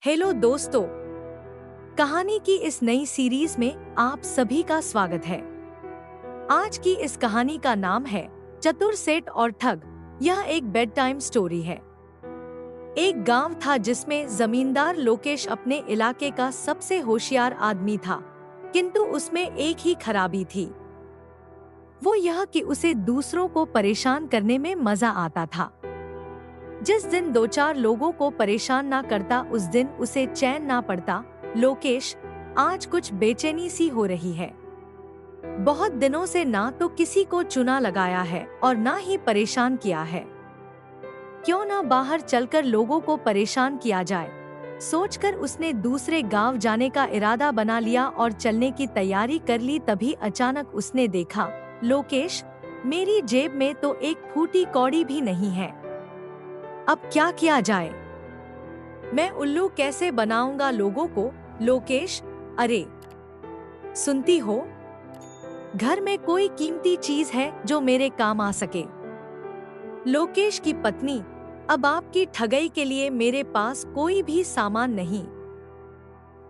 Hello दोस्तों, कहानी की इस नई सीरीज में आप सभी का स्वागत है। आज की इस कहानी का नाम है चतुर सेठ और ठग। यह एक बेड टाइम स्टोरी है। एक गांव था जिसमें जमींदार लोकेश अपने इलाके का सबसे होशियार आदमी था, किंतु उसमें एक ही खराबी थी। वो यह कि उसे दूसरों को परेशान करने में मजा आता था। जिस दिन दो चार लोगों को परेशान ना करता उस दिन उसे चैन ना पड़ता। लोकेश, आज कुछ बेचैनी सी हो रही है। बहुत दिनों से ना तो किसी को चुना लगाया है और ना ही परेशान किया है। क्यों ना बाहर चलकर लोगों को परेशान किया जाए। सोचकर उसने दूसरे गांव जाने का इरादा बना लिया और चलने की तैयारी कर ली। तभी अचानक उसने देखा, लोकेश, मेरी जेब में तो एक फूटी कौड़ी भी नहीं है। अब क्या किया जाए? मैं उल्लू कैसे बनाऊंगा लोगों को? लोकेश, अरे सुनती हो? घर में कोई कीमती चीज है जो मेरे काम आ सके? लोकेश की पत्नी, अब आपकी ठगई के लिए मेरे पास कोई भी सामान नहीं।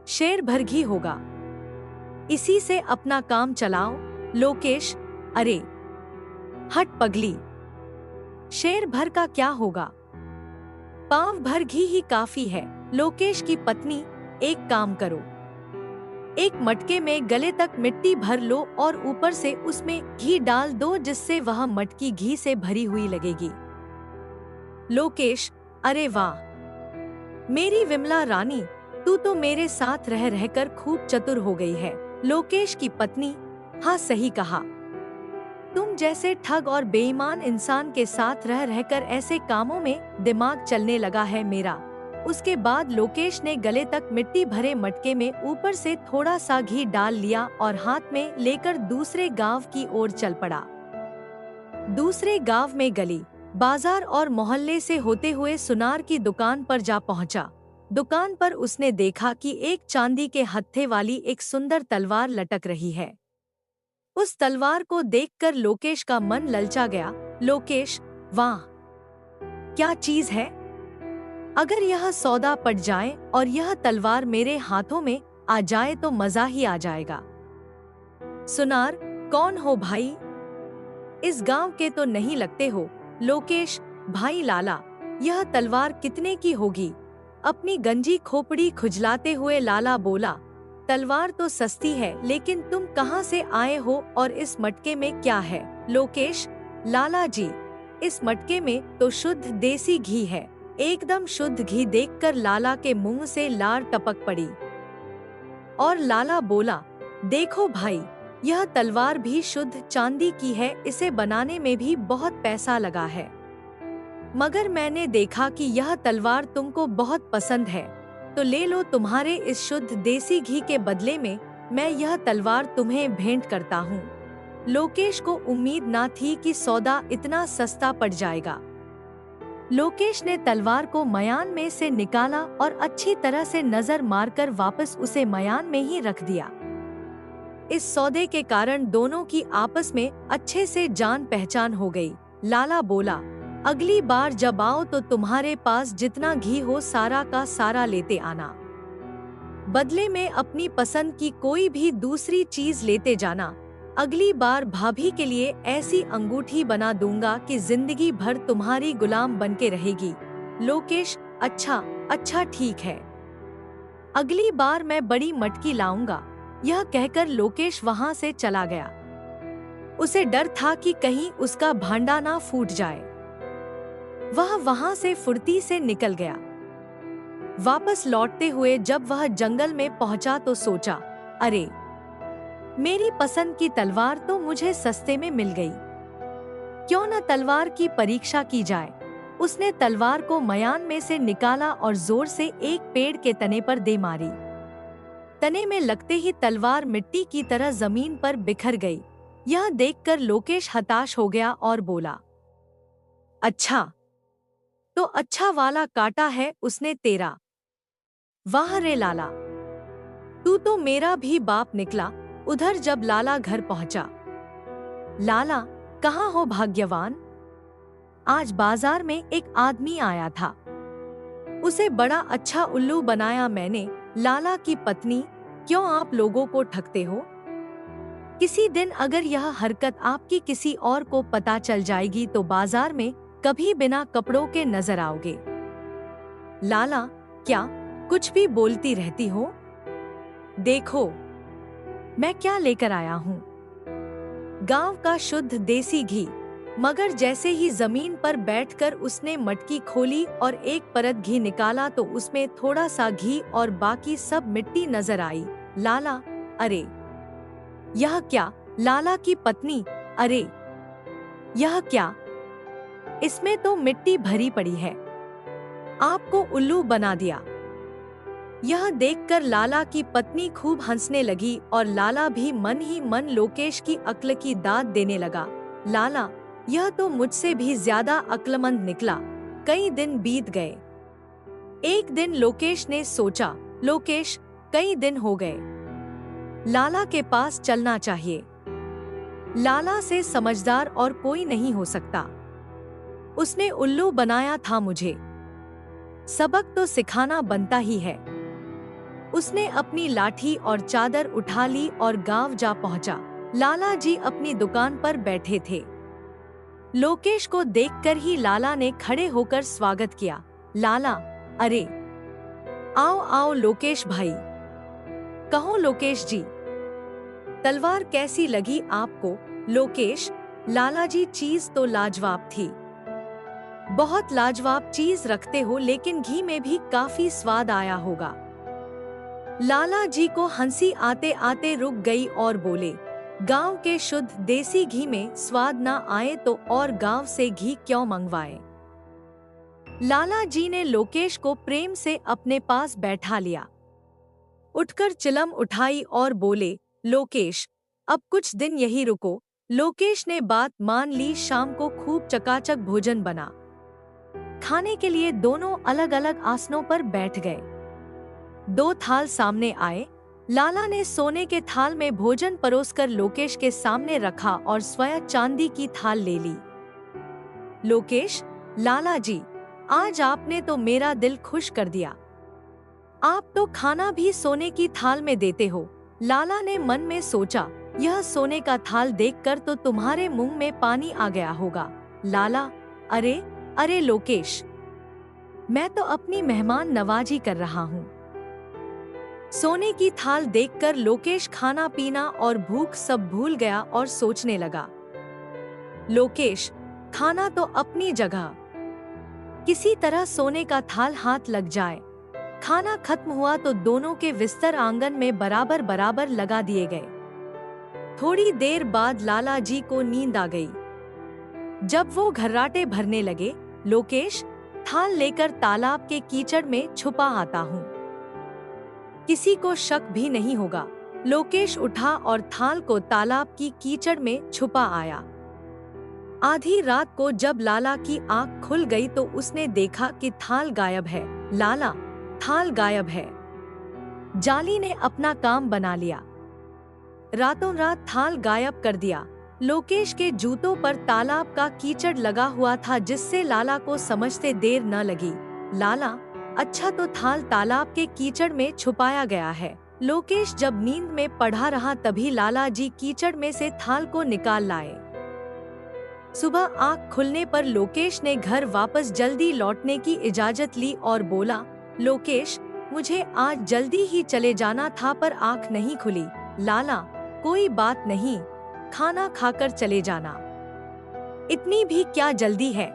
शेर भर घी होगा, इसी से अपना काम चलाओ। लोकेश, अरे हट पगली, शेर भर का क्या होगा, पाव भर घी ही काफी है। लोकेश की पत्नी, एक काम करो, एक मटके में गले तक मिट्टी भर लो और ऊपर से उसमें घी डाल दो, जिससे वह मटकी घी से भरी हुई लगेगी। लोकेश, अरे वाह मेरी विमला रानी, तू तो मेरे साथ रह रहकर खूब चतुर हो गई है। लोकेश की पत्नी, हाँ सही कहा, तुम जैसे ठग और बेईमान इंसान के साथ रह रहकर ऐसे कामों में दिमाग चलने लगा है मेरा। उसके बाद लोकेश ने गले तक मिट्टी भरे मटके में ऊपर से थोड़ा सा घी डाल लिया और हाथ में लेकर दूसरे गांव की ओर चल पड़ा। दूसरे गांव में गली, बाजार और मोहल्ले से होते हुए सुनार की दुकान पर जा पहुंचा। दुकान पर उसने देखा कि एक चांदी के हत्थे वाली एक सुंदर तलवार लटक रही है। उस तलवार को देखकर लोकेश का मन ललचा गया। लोकेश, वाह क्या चीज है, अगर यह सौदा पट जाए और यह तलवार मेरे हाथों में आ जाए तो मजा ही आ जाएगा। सुनार, कौन हो भाई? इस गांव के तो नहीं लगते हो। लोकेश, भाई लाला, यह तलवार कितने की होगी? अपनी गंजी खोपड़ी खुजलाते हुए लाला बोला, तलवार तो सस्ती है, लेकिन तुम कहाँ से आए हो और इस मटके में क्या है? लोकेश, लाला जी, इस मटके में तो शुद्ध देसी घी है। एकदम शुद्ध घी देखकर लाला के मुंह से लार टपक पड़ी और लाला बोला, देखो भाई, यह तलवार भी शुद्ध चांदी की है, इसे बनाने में भी बहुत पैसा लगा है। मगर मैंने देखा कि यह तलवार तुमको बहुत पसंद है, तो ले लो, तुम्हारे इस शुद्ध देसी घी के बदले में मैं यह तलवार तुम्हें भेंट करता हूँ। लोकेश को उम्मीद ना थी कि सौदा इतना सस्ता पड़ जाएगा। लोकेश ने तलवार को मयान में से निकाला और अच्छी तरह से नजर मारकर वापस उसे मयान में ही रख दिया। इस सौदे के कारण दोनों की आपस में अच्छे से जान पहचान हो गई। लाला बोला, अगली बार जब आओ तो तुम्हारे पास जितना घी हो सारा का सारा लेते आना। बदले में अपनी पसंद की कोई भी दूसरी चीज लेते जाना। अगली बार भाभी के लिए ऐसी अंगूठी बना दूंगा कि जिंदगी भर तुम्हारी गुलाम बनके रहेगी। लोकेश, अच्छा अच्छा ठीक है, अगली बार मैं बड़ी मटकी लाऊंगा। यह कहकर लोकेश वहां से चला गया। उसे डर था कि कहीं उसका भांडा ना फूट जाए। वह वहां से फुर्ती से निकल गया। वापस लौटते हुए जब वह जंगल में पहुंचा तो सोचा, अरे मेरी पसंद की तलवार तो मुझे सस्ते में मिल गई, क्यों न तलवार की परीक्षा की जाए। उसने तलवार को मयान में से निकाला और जोर से एक पेड़ के तने पर दे मारी। तने में लगते ही तलवार मिट्टी की तरह जमीन पर बिखर गई। यह देखकर लोकेश हताश हो गया और बोला, अच्छा तो अच्छा वाला काटा है उसने तेरा। वाह रे लाला, तू तो मेरा भी बाप निकला। उधर जब लाला घर पहुंचा, लाला, कहाँ हो भाग्यवान? आज बाजार में एक आदमी आया था। उसे बड़ा अच्छा उल्लू बनाया मैंने। लाला की पत्नी, क्यों आप लोगों को ठगते हो? किसी दिन अगर यह हरकत आपकी किसी और को पता चल जाएगी तो बाजार में कभी बिना कपड़ों के नजर आओगे। लाला, क्या कुछ भी बोलती रहती हो? देखो मैं क्या लेकर आया हूँ। गांव का शुद्ध देसी घी। मगर जैसे ही जमीन पर बैठकर उसने मटकी खोली और एक परत घी निकाला तो उसमें थोड़ा सा घी और बाकी सब मिट्टी नजर आई। लाला, अरे यह क्या? लाला की पत्नी, अरे यह क्या? इसमें तो मिट्टी भरी पड़ी है। आपको उल्लू बना दिया। यह देखकर लाला की पत्नी खूब हंसने लगी और लाला भी मन ही मन लोकेश की अक्ल की दाद देने लगा। लाला, यह तो मुझसे भी ज्यादा अक्लमंद निकला। कई दिन बीत गए। एक दिन लोकेश ने सोचा, लोकेश, कई दिन हो गए, लाला के पास चलना चाहिए। लाला से समझदार और कोई नहीं हो सकता। उसने उल्लू बनाया था मुझे। सबक तो सिखाना बनता ही है। उसने अपनी लाठी और चादर उठा ली और गांव जा पहुंचा। लाला जी अपनी दुकान पर बैठे थे। लोकेश को देखकर ही लाला ने खड़े होकर स्वागत किया। लाला, अरे आओ आओ लोकेश भाई। कहो लोकेश जी, तलवार कैसी लगी आपको? लोकेश, लाला जी चीज तो लाजवाब थी। बहुत लाजवाब चीज रखते हो, लेकिन घी में भी काफी स्वाद आया होगा। लाला जी को हंसी आते आते रुक गई और बोले, गांव के शुद्ध देसी घी में स्वाद ना आए तो और गांव से घी क्यों मंगवाए? लाला जी ने लोकेश को प्रेम से अपने पास बैठा लिया। उठकर चिलम उठाई और बोले, लोकेश, अब कुछ दिन यही रुको। लोकेश ने बात मान ली। शाम को खूब चकाचक भोजन बना। खाने के लिए दोनों अलग अलग आसनों पर बैठ गए। 2 थाल सामने आए। लाला ने सोने के थाल में भोजन परोसकर लोकेश के सामने रखा और स्वयं चांदी की थाल ले ली। लोकेश, लाला जी, आज आपने तो मेरा दिल खुश कर दिया। आप तो खाना भी सोने की थाल में देते हो। लाला ने मन में सोचा, यह सोने का थाल देखकर तो तुम्हारे मुंह में पानी आ गया होगा। लाला, अरे अरे लोकेश, मैं तो अपनी मेहमान नवाजी कर रहा हूँ। सोने की थाल देखकर लोकेश खाना पीना और भूख सब भूल गया और सोचने लगा। लोकेश, खाना तो अपनी जगह, किसी तरह सोने का थाल हाथ लग जाए। खाना खत्म हुआ तो दोनों के बिस्तर आंगन में बराबर बराबर लगा दिए गए। थोड़ी देर बाद लाला जी को नींद आ गई। जब वो घर्राटे भरने लगे, लोकेश, थाल लेकर तालाब के कीचड़ में छुपा आता हूँ, किसी को शक भी नहीं होगा। लोकेश उठा और थाल को तालाब की कीचड़ में छुपा आया। आधी रात को जब लाला की आंख खुल गई तो उसने देखा कि थाल गायब है। लाला, थाल गायब है। जाली ने अपना काम बना लिया। रातों रात थाल गायब कर दिया। लोकेश के जूतों पर तालाब का कीचड़ लगा हुआ था, जिससे लाला को समझते देर न लगी। लाला, अच्छा तो थाल तालाब के कीचड़ में छुपाया गया है। लोकेश जब नींद में पढ़ा रहा तभी लाला जी कीचड़ में से थाल को निकाल लाए। सुबह आँख खुलने पर लोकेश ने घर वापस जल्दी लौटने की इजाजत ली और बोला, लोकेश, मुझे आज जल्दी ही चले जाना था पर आँख नहीं खुली। लाला, कोई बात नहीं, खाना खाकर चले जाना, इतनी भी क्या जल्दी है?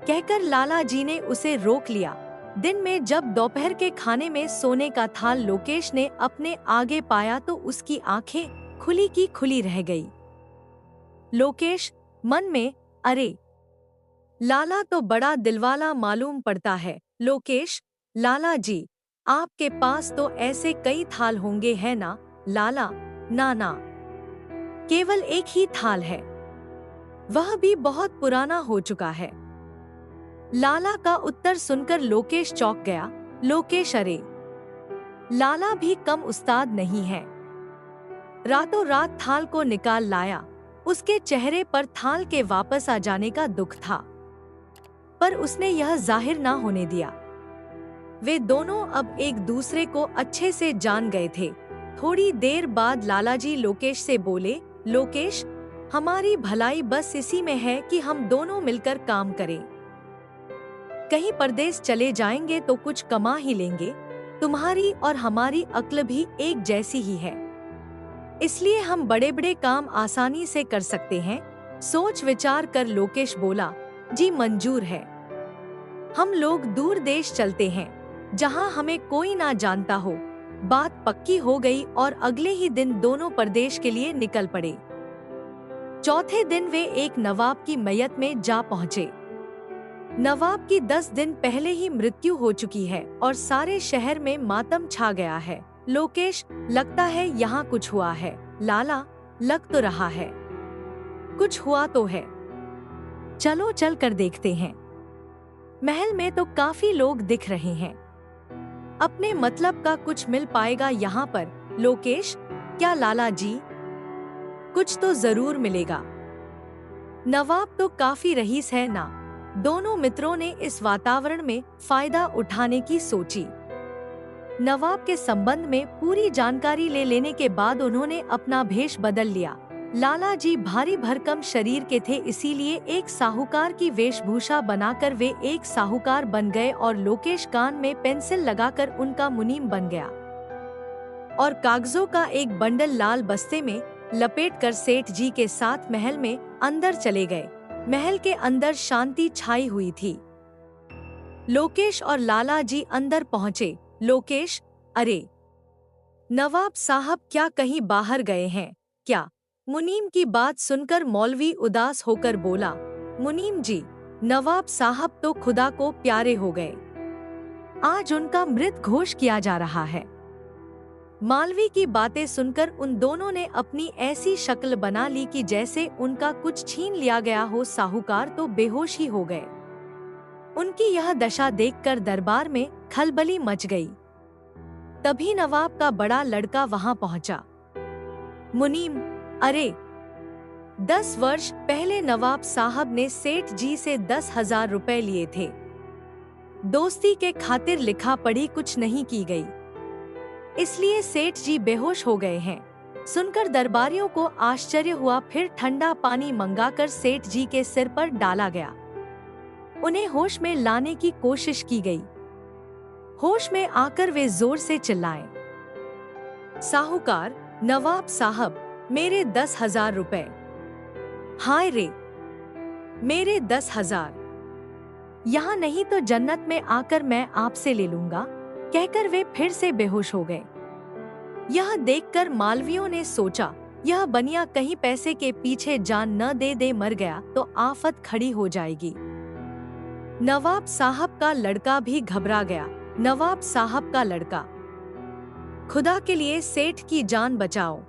कहकर लाला जी ने उसे रोक लिया। दिन में जब दोपहर के खाने में सोने का थाल लोकेश ने अपने आगे पाया तो उसकी आंखें खुली की खुली रह गई। लोकेश मन में, अरे लाला तो बड़ा दिलवाला मालूम पड़ता है। लोकेश, लाला जी, आपके पास तो ऐसे कई थाल होंगे है ना? लाला, ना ना, केवल एक ही थाल है, वह भी बहुत पुराना हो चुका है। लाला का उत्तर सुनकर लोकेश चौंक गया। लोकेश, अरे लाला भी कम उस्ताद नहीं है। रातों रात थाल को निकाल लाया। उसके चेहरे पर थाल के वापस आ जाने का दुख था, पर उसने यह जाहिर ना होने दिया। वे दोनों अब एक दूसरे को अच्छे से जान गए थे। थोड़ी देर बाद लालाजी लोकेश से बोले, लोकेश, हमारी भलाई बस इसी में है कि हम दोनों मिलकर काम करें। कहीं परदेश चले जाएंगे तो कुछ कमा ही लेंगे। तुम्हारी और हमारी अक्ल भी एक जैसी ही है, इसलिए हम बड़े बड़े काम आसानी से कर सकते हैं। सोच विचार कर लोकेश बोला, जी मंजूर है। हम लोग दूर देश चलते हैं, जहां हमें कोई ना जानता हो। बात पक्की हो गई और अगले ही दिन दोनों परदेश के लिए निकल पड़े। चौथे दिन वे एक नवाब की मैयत में जा पहुंचे। नवाब की 10 दिन पहले ही मृत्यु हो चुकी है और सारे शहर में मातम छा गया है। लोकेश, लगता है यहाँ कुछ हुआ है। लाला, लग तो रहा है कुछ हुआ तो है। चलो चल कर देखते हैं। महल में तो काफी लोग दिख रहे हैं। अपने मतलब का कुछ मिल पाएगा यहाँ पर। लोकेश, क्या लाला जी? कुछ तो जरूर मिलेगा। नवाब तो काफी रईस है ना। दोनों मित्रों ने इस वातावरण में फायदा उठाने की सोची। नवाब के संबंध में पूरी जानकारी ले लेने के बाद उन्होंने अपना भेष बदल लिया। लाला जी भारी भरकम शरीर के थे, इसीलिए एक साहूकार की वेशभूषा बनाकर वे एक साहूकार बन गए और लोकेश कान में पेंसिल लगाकर उनका मुनीम बन गया और कागजों का एक बंडल लाल बस्ते में लपेटकर सेठ जी के साथ महल में अंदर चले गए। महल के अंदर शांति छाई हुई थी। लोकेश और लाला जी अंदर पहुंचे। लोकेश, अरे नवाब साहब क्या कहीं बाहर गए हैं क्या? मुनीम की बात सुनकर मौलवी उदास होकर बोला, मुनीम जी, नवाब साहब तो खुदा को प्यारे हो गए। आज उनका मृत घोष किया जा रहा है। मालवी की बातें सुनकर उन दोनों ने अपनी ऐसी शक्ल बना ली कि जैसे उनका कुछ छीन लिया गया हो। साहूकार तो बेहोश ही हो गए। उनकी यह दशा देखकर दरबार में खलबली मच गई। तभी नवाब का बड़ा लड़का वहां पहुंचा। मुनीम, अरे 10 वर्ष पहले नवाब साहब ने सेठ जी से 10,000 रुपए लिए थे। दोस्ती के खातिर लिखा पढ़ी कुछ नहीं की गई, इसलिए सेठ जी बेहोश हो गए हैं। सुनकर दरबारियों को आश्चर्य हुआ। फिर ठंडा पानी मंगाकर सेठ जी के सिर पर डाला गया। उन्हें होश में लाने की कोशिश की गई। होश में आकर वे जोर से चिल्लाए, साहूकार, नवाब साहब, मेरे 10,000 रुपए। हाय रे, मेरे 10,000। यहाँ नहीं तो जन्नत में आकर मैं आपसे ले लूंगा, कहकर वे फिर से बेहोश हो गए। यह देखकर मालवियों ने सोचा, यह बनिया कहीं पैसे के पीछे जान न दे मर गया तो आफत खड़ी हो जाएगी। नवाब साहब का लड़का भी घबरा गया। नवाब साहब का लड़का, खुदा के लिए सेठ की जान बचाओ,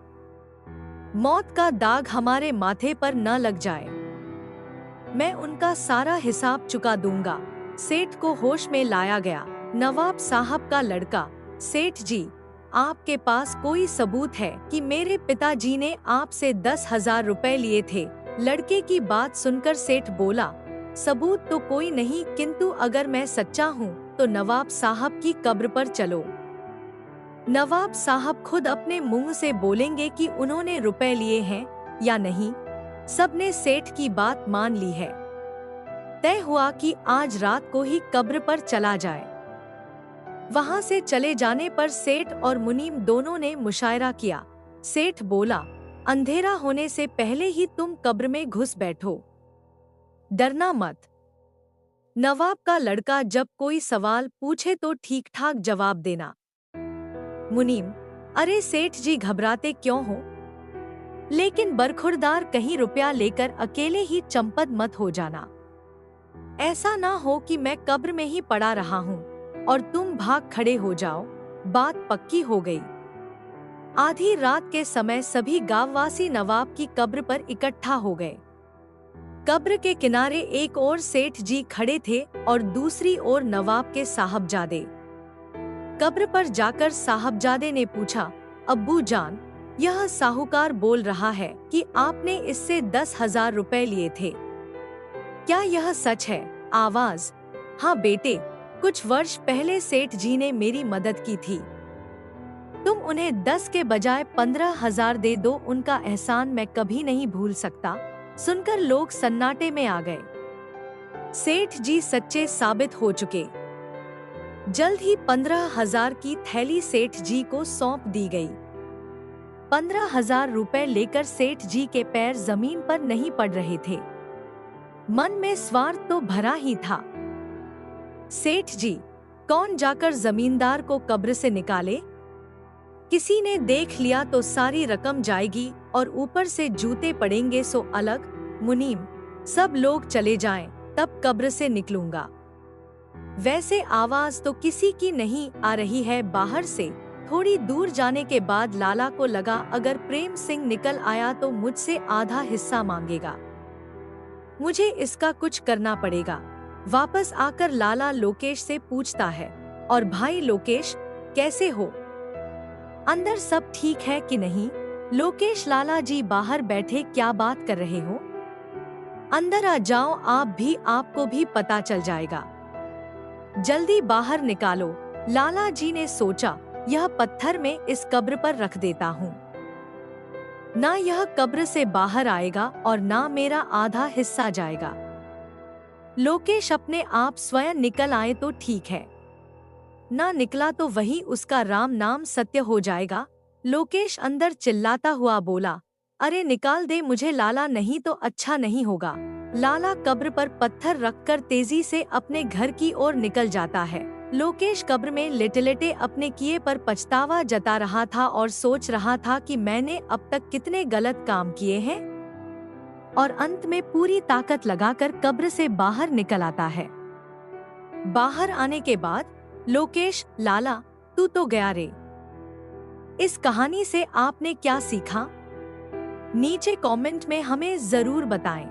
मौत का दाग हमारे माथे पर न लग जाए। मैं उनका सारा हिसाब चुका दूंगा। सेठ को होश में लाया गया। नवाब साहब का लड़का, सेठ जी, आपके पास कोई सबूत है कि मेरे पिताजी ने आपसे 10,000 रुपए लिए थे? लड़के की बात सुनकर सेठ बोला, सबूत तो कोई नहीं, किंतु अगर मैं सच्चा हूँ तो नवाब साहब की कब्र पर चलो। नवाब साहब खुद अपने मुंह से बोलेंगे कि उन्होंने रुपए लिए हैं या नहीं। सबने सेठ की बात मान ली है। तय हुआ कि आज रात को ही कब्र पर चला जाए। वहां से चले जाने पर सेठ और मुनीम दोनों ने मुशायरा किया। सेठ बोला, अंधेरा होने से पहले ही तुम कब्र में घुस बैठो, डरना मत। नवाब का लड़का जब कोई सवाल पूछे तो ठीक ठाक जवाब देना। मुनीम, अरे सेठ जी घबराते क्यों हो? लेकिन बरखुरदार कहीं रुपया लेकर अकेले ही चंपत मत हो जाना। ऐसा ना हो कि मैं कब्र में ही पड़ा रहा हूँ और तुम भाग खड़े हो जाओ। बात पक्की हो गई। आधी रात के समय सभी गांववासी नवाब की कब्र पर इकट्ठा हो गए। कब्र के किनारे एक ओर सेठ जी खड़े थे और दूसरी ओर नवाब के साहबजादे। कब्र पर जाकर साहबजादे ने पूछा, अब्बू जान, यह साहूकार बोल रहा है कि आपने इससे 10,000 रुपए लिए थे, क्या यह सच है? आवाज, हाँ बेटे, कुछ वर्ष पहले सेठ जी ने मेरी मदद की थी। तुम उन्हें 10 के बजाय 15,000 दे दो, उनका एहसान मैं कभी नहीं भूल सकता। सुनकर लोग सन्नाटे में आ गए। सेठ जी सच्चे साबित हो चुके। जल्द ही 15,000 की थैली सेठ जी को सौंप दी गई। 15,000 रुपए लेकर सेठ जी के पैर जमीन पर नहीं पड़ रहे थे। मन में स्वार्थ तो भरा ही था। सेठ जी, कौन जाकर जमींदार को कब्र से निकाले? किसी ने देख लिया तो सारी रकम जाएगी और ऊपर से जूते पड़ेंगे सो अलग। मुनीम, सब लोग चले जाएं, तब कब्र से निकलूंगा। वैसे आवाज तो किसी की नहीं आ रही है बाहर से। थोड़ी दूर जाने के बाद लाला को लगा अगर प्रेम सिंह निकल आया तो मुझसे आधा हिस्सा मांगेगा। मुझे इसका कुछ करना पड़ेगा। वापस आकर लाला लोकेश से पूछता है, और भाई लोकेश, कैसे हो? अंदर सब ठीक है कि नहीं? लोकेश, लाला जी बाहर बैठे क्या बात कर रहे हो? अंदर आ जाओ आप भी, आपको भी पता चल जाएगा। जल्दी बाहर निकालो। लाला जी ने सोचा, यह पत्थर में इस कब्र पर रख देता हूँ। ना यह कब्र से बाहर आएगा और ना मेरा आधा हिस्सा जाएगा। लोकेश अपने आप स्वयं निकल आए तो ठीक है, ना निकला तो वही उसका राम नाम सत्य हो जाएगा। लोकेश अंदर चिल्लाता हुआ बोला, अरे निकाल दे मुझे लाला, नहीं तो अच्छा नहीं होगा। लाला कब्र पर पत्थर रखकर तेजी से अपने घर की ओर निकल जाता है। लोकेश कब्र में लेटे लेटे अपने किए पर पछतावा जता रहा था और सोच रहा था कि मैंने अब तक कितने गलत काम किए हैं, और अंत में पूरी ताकत लगाकर कब्र से बाहर निकल आता है। बाहर आने के बाद लोकेश, लाला तू तो गया रे। इस कहानी से आपने क्या सीखा? नीचे कमेंट में हमें जरूर बताएं।